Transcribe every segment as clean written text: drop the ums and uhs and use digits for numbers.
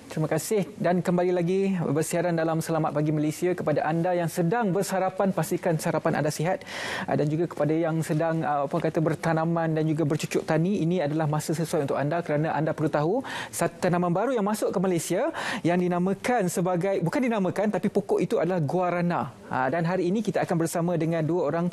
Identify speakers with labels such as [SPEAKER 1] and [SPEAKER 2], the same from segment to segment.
[SPEAKER 1] Terima kasih dan kembali lagi bersiaran dalam Selamat Pagi Malaysia. Kepada anda yang sedang bersarapan, pastikan sarapan anda sihat, dan juga kepada yang sedang bertanaman dan juga bercucuk tani, ini adalah masa sesuai untuk anda kerana anda perlu tahu satu tanaman baru yang masuk ke Malaysia yang dinamakan sebagai, bukan dinamakan tapi pokok itu adalah guarana. Dan hari ini kita akan bersama dengan dua orang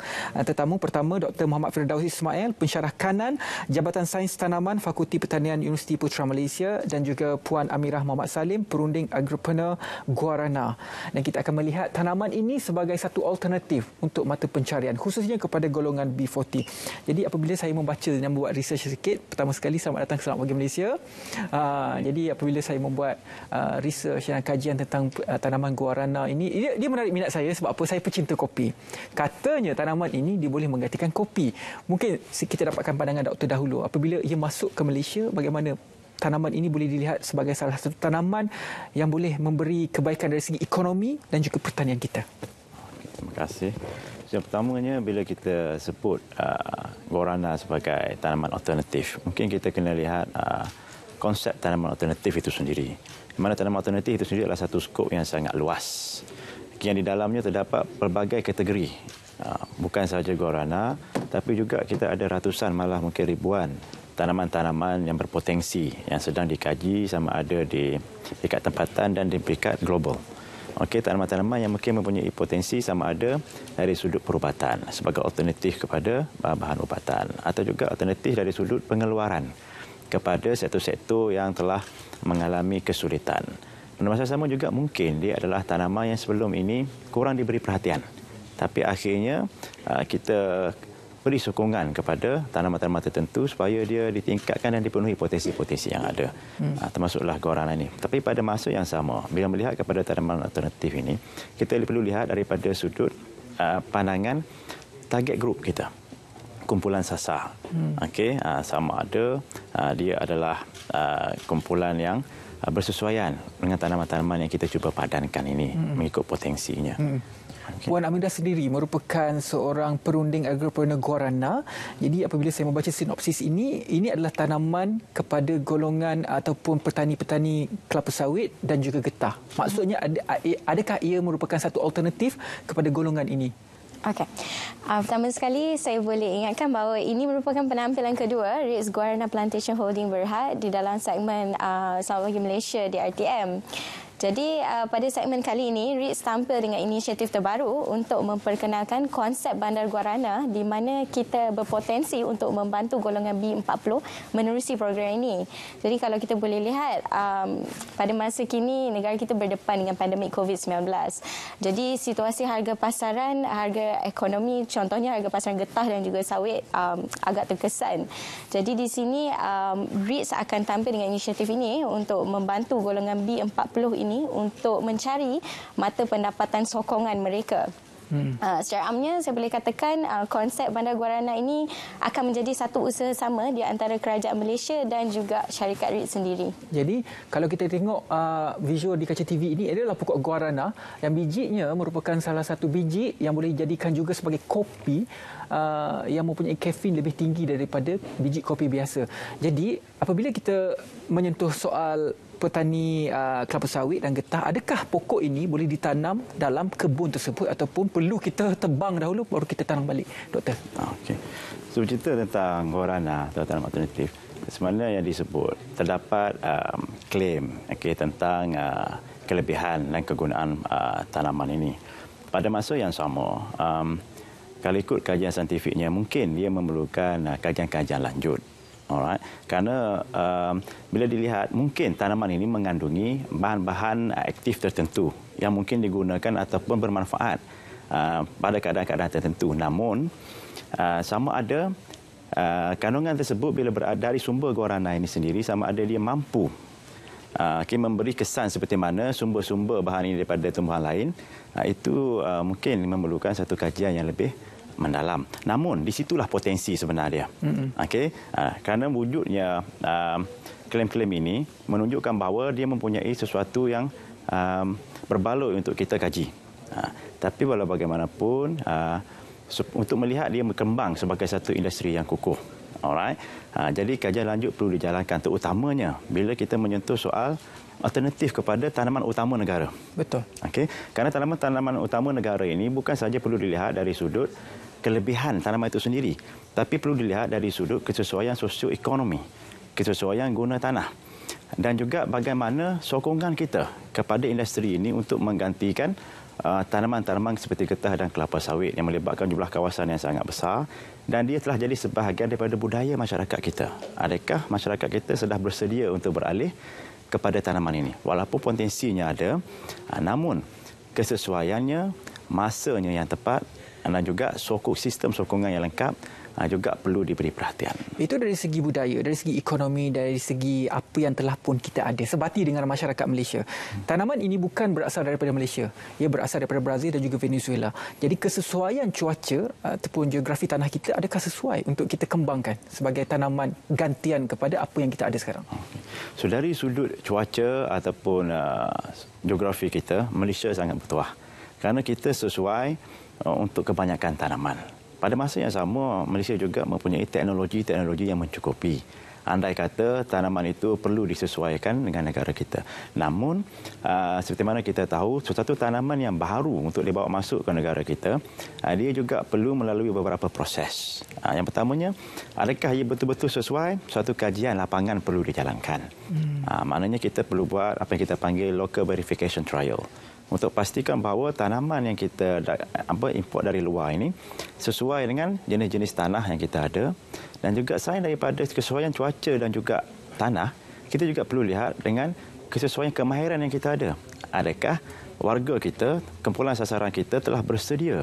[SPEAKER 1] tetamu. Pertama, Dr. Muhammad Firdaus Ismail, pensyarah kanan Jabatan Sains Tanaman Fakulti Pertanian Universiti Putra Malaysia, dan juga Puan Amirah Muhammad Salim, perunding agripreneur guarana. Dan kita akan melihat tanaman ini sebagai satu alternatif untuk mata pencarian, khususnya kepada golongan B40. Jadi apabila saya membaca dan membuat research sedikit, pertama sekali selamat datang ke Selamat Pagi Malaysia. Jadi apabila saya membuat research dan kajian tentang tanaman guarana ini, dia menarik minat saya sebab apa? Saya pecinta kopi. Katanya tanaman ini dia boleh menggantikan kopi. Mungkin kita dapatkan pandangan doktor dahulu. Apabila ia masuk ke Malaysia, bagaimana tanaman ini boleh dilihat sebagai salah satu tanaman yang boleh memberi kebaikan dari segi ekonomi dan juga pertanian kita.
[SPEAKER 2] Terima kasih. Yang pertamanya, bila kita sebut guarana sebagai tanaman alternatif, mungkin kita kena lihat konsep tanaman alternatif itu sendiri. Di mana tanaman alternatif itu sendiri adalah satu skop yang sangat luas. Yang di dalamnya terdapat pelbagai kategori. Bukan sahaja guarana, tapi juga kita ada ratusan, malah mungkin ribuan tanaman-tanaman yang berpotensi yang sedang dikaji sama ada di peringkat tempatan dan di peringkat global. Okey, tanaman-tanaman yang mungkin mempunyai potensi sama ada dari sudut perubatan sebagai alternatif kepada bahan ubatan, atau juga alternatif dari sudut pengeluaran kepada sektor-sektor yang telah mengalami kesulitan. Pada masa sama juga mungkin dia adalah tanaman yang sebelum ini kurang diberi perhatian, tapi akhirnya kita beri sokongan kepada tanaman-tanaman tertentu supaya dia ditingkatkan dan dipenuhi potensi-potensi yang ada. Termasuklah guarana ini. Tapi pada masa yang sama, bila melihat kepada tanaman alternatif ini, kita perlu lihat daripada sudut pandangan target group kita. Kumpulan sasar. Okey, sama ada dia adalah kumpulan yang bersesuaian dengan tanaman-tanaman yang kita cuba padankan ini mengikut potensinya.
[SPEAKER 1] Okay. Puan Amirah sendiri merupakan seorang perunding agripreneur guarana. Jadi apabila saya membaca sinopsis ini adalah tanaman kepada golongan ataupun petani-petani kelapa sawit dan juga getah. Maksudnya adakah ia merupakan satu alternatif kepada golongan ini?
[SPEAKER 3] Okey. Pertama sekali saya boleh ingatkan bahawa ini merupakan penampilan kedua REITs Guarana Plantation Holding Berhad di dalam segmen Selamat Pagi Malaysia di RTM. Jadi pada segmen kali ini REITs tampil dengan inisiatif terbaru untuk memperkenalkan konsep bandar guarana di mana kita berpotensi untuk membantu golongan B40 menerusi program ini. Jadi kalau kita boleh lihat pada masa kini negara kita berdepan dengan pandemik COVID-19. Jadi situasi harga pasaran, harga ekonomi, contohnya harga pasaran getah dan juga sawit agak terkesan. Jadi di sini REITs akan tampil dengan inisiatif ini untuk membantu golongan B40 ini untuk mencari mata pendapatan sokongan mereka. Secara amnya saya boleh katakan konsep bandar guarana ini akan menjadi satu usaha sama di antara kerajaan Malaysia dan juga syarikat REIT sendiri.
[SPEAKER 1] Jadi kalau kita tengok visual di kaca TV ini adalah pokok guarana yang bijinya merupakan salah satu biji yang boleh dijadikan juga sebagai kopi yang mempunyai kafein lebih tinggi daripada biji kopi biasa. Jadi apabila kita menyentuh soal petani kelapa sawit dan getah, adakah pokok ini boleh ditanam dalam kebun tersebut ataupun perlu kita tebang dahulu baru kita tanam balik, Doktor?
[SPEAKER 2] Okey. So, cerita tentang guarana atau tanaman alternatif, sebenarnya yang disebut terdapat klaim tentang kelebihan dan kegunaan tanaman ini. Pada masa yang sama, kalau ikut kajian saintifiknya, mungkin dia memerlukan kajian-kajian lanjut. Alright, kerana bila dilihat mungkin tanaman ini mengandungi bahan-bahan aktif tertentu yang mungkin digunakan ataupun bermanfaat pada keadaan-keadaan tertentu. Namun sama ada kandungan tersebut bila berada dari sumber guarana ini sendiri, sama ada dia mampu memberi kesan seperti mana sumber-sumber bahan ini daripada tumbuhan lain, itu mungkin memerlukan satu kajian yang lebih mendalam. Namun di situlah potensi sebenarnya. Okey, kerana wujudnya klaim-klaim ini menunjukkan bahawa dia mempunyai sesuatu yang berbaloi untuk kita kaji. Tapi walau bagaimanapun, untuk melihat dia berkembang sebagai satu industri yang kukuh. Alright. Jadi kajian lanjut perlu dijalankan, terutamanya bila kita menyentuh soal alternatif kepada tanaman utama negara.
[SPEAKER 1] Betul.
[SPEAKER 2] Okey, kerana tanaman utama negara ini bukan saja perlu dilihat dari sudut kelebihan tanaman itu sendiri, tapi perlu dilihat dari sudut kesesuaian sosioekonomi, kesesuaian guna tanah, dan juga bagaimana sokongan kita kepada industri ini untuk menggantikan tanaman-tanaman seperti getah dan kelapa sawit yang melibatkan jumlah kawasan yang sangat besar, dan dia telah jadi sebahagian daripada budaya masyarakat kita. Adakah masyarakat kita sudah bersedia untuk beralih kepada tanaman ini? Walaupun potensinya ada, namun kesesuaiannya, masanya yang tepat, dan juga sistem sokongan yang lengkap juga perlu diberi perhatian.
[SPEAKER 1] Itu dari segi budaya, dari segi ekonomi, dari segi apa yang telah pun kita ada sebati dengan masyarakat Malaysia. Tanaman ini bukan berasal daripada Malaysia. Ia berasal daripada Brazil dan juga Venezuela. Jadi kesesuaian cuaca ataupun geografi tanah kita adakah sesuai untuk kita kembangkan sebagai tanaman gantian kepada apa yang kita ada sekarang?
[SPEAKER 2] So dari sudut cuaca ataupun geografi kita, Malaysia sangat bertuah. Kerana kita sesuai untuk kebanyakan tanaman. Pada masa yang sama, Malaysia juga mempunyai teknologi-teknologi yang mencukupi. Andai kata tanaman itu perlu disesuaikan dengan negara kita. Namun, seperti mana kita tahu, suatu tanaman yang baru untuk dibawa masuk ke negara kita, dia juga perlu melalui beberapa proses. Yang pertamanya, adakah ia betul-betul sesuai? Suatu kajian lapangan perlu dijalankan. Maknanya kita perlu buat apa yang kita panggil local verification trial, untuk pastikan bahawa tanaman yang kita import dari luar ini sesuai dengan jenis-jenis tanah yang kita ada, dan juga selain daripada kesesuaian cuaca dan juga tanah, kita juga perlu lihat dengan kesesuaian kemahiran yang kita ada. Adakah warga kita, kumpulan sasaran kita telah bersedia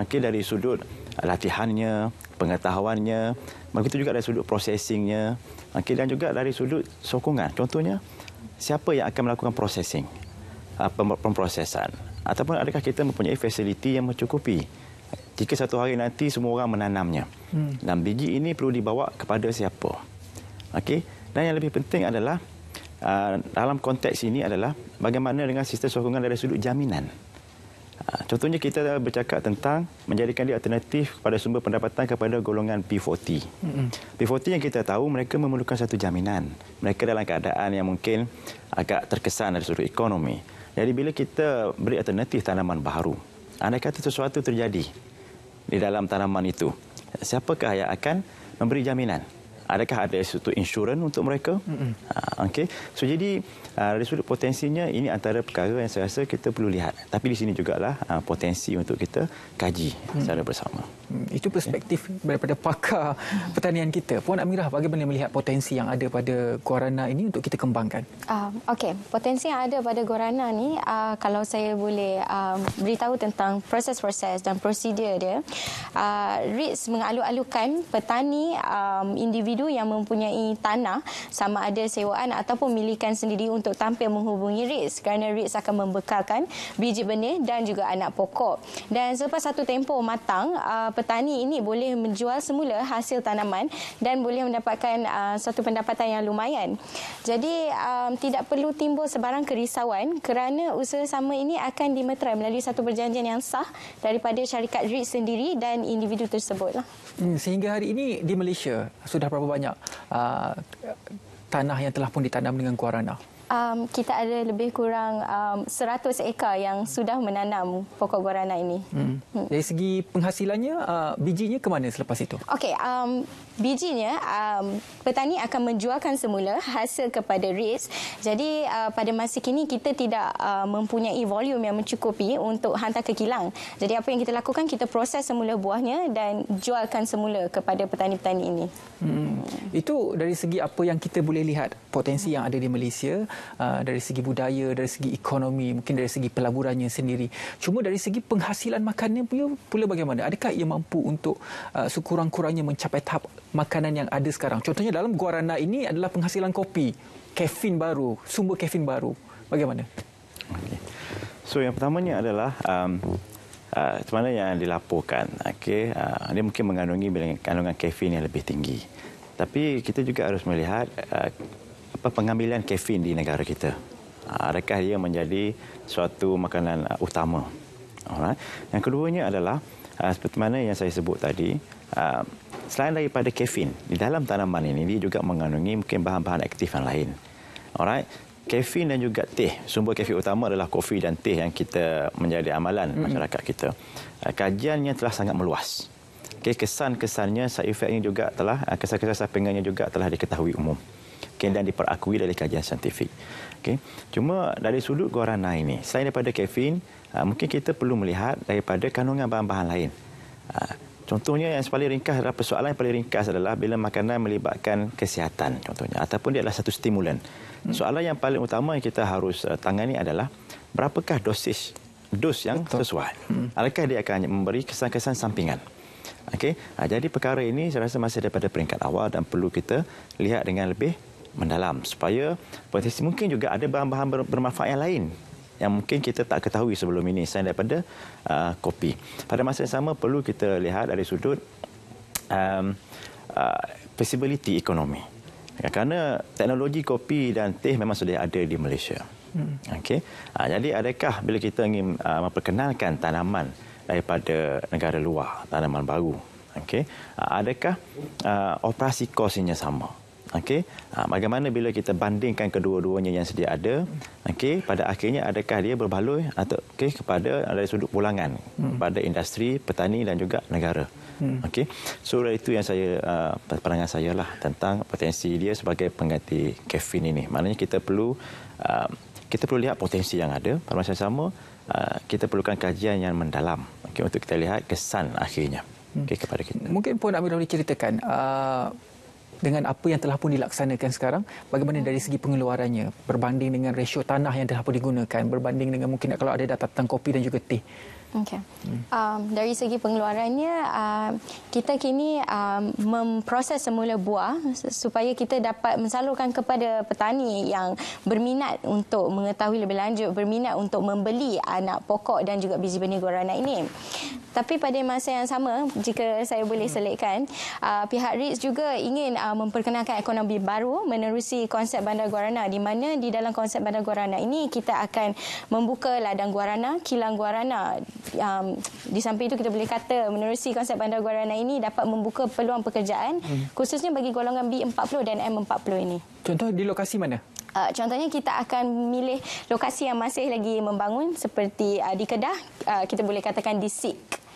[SPEAKER 2] dari sudut latihannya, pengetahuannya, begitu juga dari sudut processingnya, dan juga dari sudut sokongan. Contohnya, siapa yang akan melakukan processing, pemprosesan, ataupun adakah kita mempunyai fasiliti yang mencukupi jika satu hari nanti semua orang menanamnya, dan biji ini perlu dibawa kepada siapa. Okey, dan yang lebih penting adalah dalam konteks ini adalah bagaimana dengan sistem sokongan dari sudut jaminan. Contohnya kita bercakap tentang menjadikan dia alternatif kepada sumber pendapatan kepada golongan P40. P40 yang kita tahu mereka memerlukan satu jaminan. Mereka dalam keadaan yang mungkin agak terkesan dari sudut ekonomi. Jadi bila kita beri alternatif tanaman baru, andai kata sesuatu terjadi di dalam tanaman itu, siapakah yang akan memberi jaminan? Adakah ada suatu insurans untuk mereka? Okey. So jadi dari sudut potensinya, ini antara perkara yang saya rasa kita perlu lihat. Tapi di sini jugalah potensi untuk kita kaji secara bersama.
[SPEAKER 1] Itu perspektif daripada pakar pertanian kita. Puan Amirah, bagaimana melihat potensi yang ada pada guarana ini untuk kita kembangkan?
[SPEAKER 3] Okey, potensi yang ada pada guarana ni, kalau saya boleh beritahu tentang proses-proses dan prosedur dia, REITs mengalu-alukan petani individu yang mempunyai tanah, sama ada sewaan ataupun milikan sendiri, untuk tampil menghubungi REITs, kerana REITs akan membekalkan biji benih dan juga anak pokok. Dan selepas satu tempoh matang, petani ini boleh menjual semula hasil tanaman dan boleh mendapatkan suatu pendapatan yang lumayan. Jadi tidak perlu timbul sebarang kerisauan, kerana usaha sama ini akan dimeterai melalui satu perjanjian yang sah daripada syarikat REITs sendiri dan individu tersebut.
[SPEAKER 1] Sehingga hari ini di Malaysia sudah berapa banyak tanah yang telah pun ditanam dengan guarana?
[SPEAKER 3] Kita ada lebih kurang 100 ekar yang sudah menanam pokok guarana ini.
[SPEAKER 1] Dari segi penghasilannya, bijinya ke mana selepas itu?
[SPEAKER 3] Okey, bijinya petani akan menjualkan semula hasil kepada REITs. Jadi pada masa kini kita tidak mempunyai volume yang mencukupi untuk hantar ke kilang. Jadi apa yang kita lakukan, kita proses semula buahnya dan jualkan semula kepada petani-petani ini.
[SPEAKER 1] Itu dari segi apa yang kita boleh lihat potensi yang ada di Malaysia, dari segi budaya, dari segi ekonomi, mungkin dari segi pelaburannya sendiri. Cuma dari segi penghasilan makannya pula bagaimana? Adakah ia mampu untuk sekurang-kurangnya mencapai tahap makanan yang ada sekarang? Contohnya dalam guarana ini adalah penghasilan kopi, kafein baru, sumber kafein baru. Bagaimana?
[SPEAKER 2] Okay. So yang pertamanya adalah mana yang dilaporkan, dia mungkin mengandungi kandungan kafein yang lebih tinggi. Tapi kita juga harus melihat pengambilan kafein di negara kita. Adakah dia menjadi suatu makanan utama? Alright. Yang keduanya adalah seperti mana yang saya sebut tadi, selain daripada kafein, di dalam tanaman ini dia juga mengandungi mungkin bahan-bahan aktif yang lain. Alright. kafein dan juga teh. Sumber kafein utama adalah kopi dan teh yang kita menjadi amalan masyarakat kita. Kajiannya telah sangat meluas. Kesan-kesannya, side effect-nya juga telah, kesan-kesan sampingannya juga telah diketahui umum. Dan diperakui dari kajian saintifik. Cuma dari sudut guarana ini, selain daripada kafein, mungkin kita perlu melihat daripada kandungan bahan-bahan lain. Contohnya yang paling ringkas adalah persoalan yang paling ringkas adalah bila makanan melibatkan kesihatan contohnya ataupun dia adalah satu stimulan. Soalan yang paling utama yang kita harus tangani adalah berapakah dos yang sesuai. Adakah dia akan memberi kesan-kesan sampingan. Jadi perkara ini saya rasa masih daripada peringkat awal dan perlu kita lihat dengan lebih mendalam supaya potensi mungkin juga ada bahan-bahan bermanfaat yang lain yang mungkin kita tak ketahui sebelum ini selain daripada kopi. Pada masa yang sama perlu kita lihat dari sudut feasibility ekonomi. Kerana teknologi kopi dan teh memang sudah ada di Malaysia. Jadi adakah bila kita ingin memperkenalkan tanaman daripada negara luar, tanaman baru, adakah operasi kosnya sama? Bagaimana bila kita bandingkan kedua-duanya yang sedia ada, pada akhirnya adakah dia berbaloi atau kepada dari sudut pulangan pada industri, petani dan juga negara. So itu yang pandangan saya lah tentang potensi dia sebagai pengganti kafein ini. Maknanya kita perlu lihat potensi yang ada, pada masa yang sama kita perlukan kajian yang mendalam untuk kita lihat kesan akhirnya kepada kita.
[SPEAKER 1] Mungkin Puan Amir boleh ceritakan dengan apa yang telah pun dilaksanakan sekarang, bagaimana dari segi pengeluarannya berbanding dengan rasio tanah yang telah pun digunakan, berbanding dengan mungkin kalau ada data tentang kopi dan juga teh.
[SPEAKER 3] Dari segi pengeluarannya, kita kini memproses semula buah supaya kita dapat mensalurkan kepada petani yang berminat untuk mengetahui lebih lanjut, berminat untuk membeli anak pokok dan juga biji benih guarana ini. Tapi pada masa yang sama, jika saya boleh selitkan, pihak REITS juga ingin memperkenalkan ekonomi baru menerusi konsep bandar guarana, di mana di dalam konsep bandar guarana ini kita akan membuka ladang guarana, kilang guarana. Di samping itu kita boleh kata menerusi konsep bandar guarana ini dapat membuka peluang pekerjaan khususnya bagi golongan B40 dan M40 ini.
[SPEAKER 1] Contoh di lokasi mana?
[SPEAKER 3] Contohnya kita akan memilih lokasi yang masih lagi membangun seperti di Kedah, kita boleh katakan di SIK.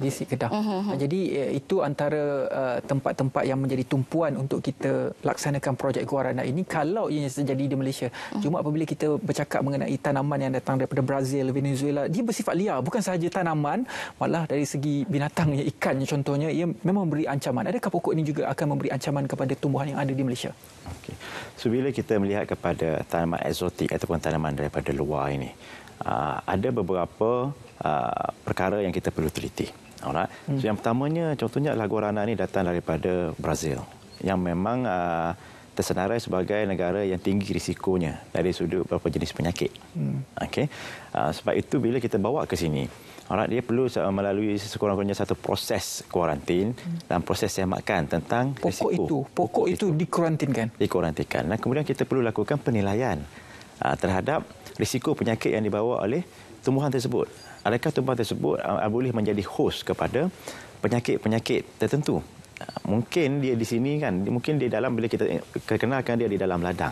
[SPEAKER 1] Di SIK Kedah. Jadi itu antara tempat-tempat yang menjadi tumpuan untuk kita laksanakan projek guarana ini kalau ianya terjadi di Malaysia. Cuma apabila kita bercakap mengenai tanaman yang datang daripada Brazil, Venezuela, dia bersifat liar, bukan sahaja tanaman, malah dari segi binatangnya, ikannya contohnya, ia memang memberi ancaman. Adakah pokok ini juga akan memberi ancaman kepada tumbuhan yang ada di Malaysia?
[SPEAKER 2] So bila kita melihat kepada tanaman eksotik ataupun tanaman daripada luar ini, ada beberapa perkara yang kita perlu teliti. Alright. So yang pertamanya contohnya adalah guarana ini datang daripada Brazil yang memang tersenarai sebagai negara yang tinggi risikonya dari sudut beberapa jenis penyakit. Sebab itu bila kita bawa ke sini, dia perlu melalui sekurang-kurangnya satu proses kuarantin dan proses semakan tentang risiko.
[SPEAKER 1] Pokok itu dikuarantinkan.
[SPEAKER 2] Dikuarantinkan. Dan kemudian kita perlu lakukan penilaian terhadap risiko penyakit yang dibawa oleh tumbuhan tersebut. Adakah tumbuhan tersebut boleh menjadi host kepada penyakit-penyakit tertentu? Mungkin dia di sini kan, mungkin di dalam bila kita kenalkan dia di dalam ladang.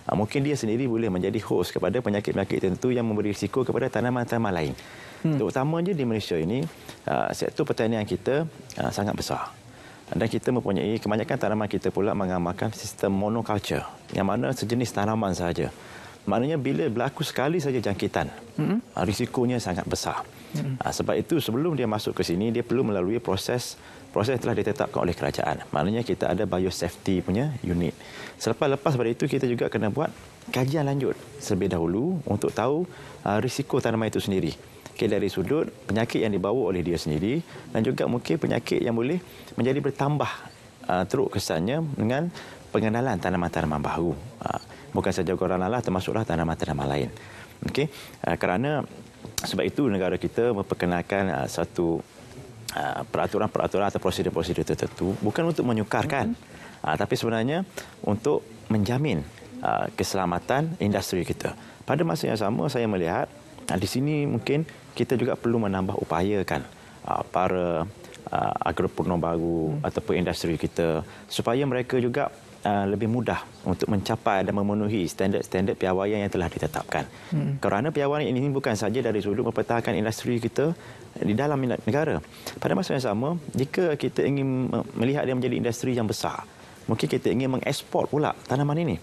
[SPEAKER 2] Mungkin dia sendiri boleh menjadi host kepada penyakit-penyakit tertentu yang memberi risiko kepada tanaman-tanaman lain. Terutamanya di Malaysia ini, sektor pertanian kita sangat besar. Dan kita mempunyai kebanyakan tanaman kita pula mengamalkan sistem monoculture, yang mana sejenis tanaman sahaja. Maknanya bila berlaku sekali saja jangkitan, risikonya sangat besar. Sebab itu sebelum dia masuk ke sini, dia perlu melalui proses yang telah ditetapkan oleh kerajaan. Maknanya kita ada biosafety punya unit. Lepas pada itu kita juga kena buat kajian lanjut terlebih dahulu untuk tahu risiko tanaman itu sendiri. Dari sudut penyakit yang dibawa oleh dia sendiri dan juga mungkin penyakit yang boleh menjadi bertambah teruk kesannya dengan pengenalan tanaman-tanaman baru. Bukan saja guarana lah, termasuklah tanaman-tanaman lain. Kerana sebab itu negara kita memperkenalkan satu peraturan-peraturan atau prosedur-prosedur tertentu bukan untuk menyukarkan, tapi sebenarnya untuk menjamin keselamatan industri kita. Pada masa yang sama saya melihat di sini mungkin kita juga perlu menambah upayakan para agropreneur baru ataupun industri kita supaya mereka juga lebih mudah untuk mencapai dan memenuhi standard-standard piawaian yang telah ditetapkan. Kerana piawaian ini bukan saja dari sudut mempertahankan industri kita di dalam negara. Pada masa yang sama, jika kita ingin melihat dia menjadi industri yang besar, mungkin kita ingin mengekspor pula tanaman ini.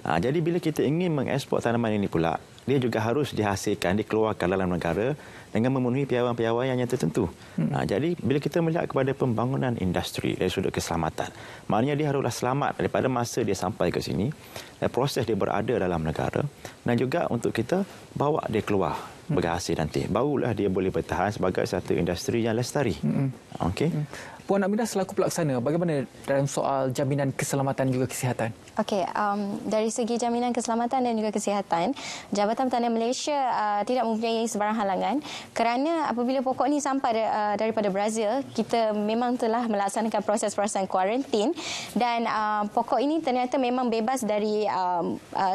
[SPEAKER 2] Jadi bila kita ingin mengekspor tanaman ini pula, dia juga harus dihasilkan, dikeluarkan dalam negara dengan memenuhi piawaian-piawaian yang tertentu. Jadi bila kita melihat kepada pembangunan industri dari sudut keselamatan, maknanya dia haruslah selamat daripada masa dia sampai ke sini, dan proses dia berada dalam negara, dan juga untuk kita bawa dia keluar berhasil nanti. Barulah dia boleh bertahan sebagai satu industri yang lestari. Okey.
[SPEAKER 1] Puan Amirah selaku pelaksana, bagaimana dalam soal jaminan keselamatan juga kesihatan?
[SPEAKER 3] Okey, dari segi jaminan keselamatan dan juga kesihatan, Jabatan Pertanian Malaysia tidak mempunyai sebarang halangan kerana apabila pokok ini sampai daripada Brazil, kita memang telah melaksanakan proses-proses kuarantin dan pokok ini ternyata memang bebas dari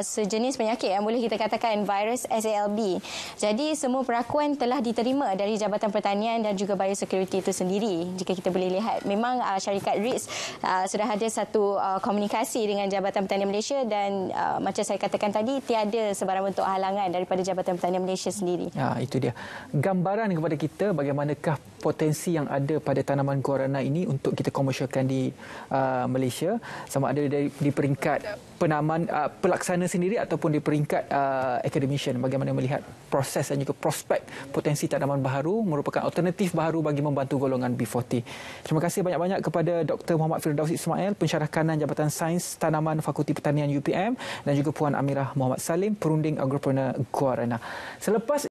[SPEAKER 3] sejenis penyakit yang boleh kita katakan virus SALB. Jadi semua perakuan telah diterima dari Jabatan Pertanian dan juga biosecurity itu sendiri. Jika kita boleh lihat, memang syarikat REITS sudah ada satu komunikasi dengan Jabatan Pertanian Malaysia dan macam saya katakan tadi, tiada sebarang bentuk halangan daripada Jabatan Pertanian Malaysia sendiri.
[SPEAKER 1] Itu dia. Gambaran kepada kita bagaimanakah potensi yang ada pada tanaman guarana ini untuk kita komersialkan di Malaysia, sama ada di peringkat penaman pelaksana sendiri ataupun di peringkat academician, bagaimana melihat proses dan juga prospek potensi tanaman baharu merupakan alternatif baharu bagi membantu golongan B40. Terima kasih banyak-banyak kepada Dr. Muhammad Firdaus Ismail, Pensyarah Kanan Jabatan Sains Tanaman Fakulti Pertanian UPM, dan juga Puan Amirah Muhammad Salim, Perunding Agropreneur Guarana. Selepas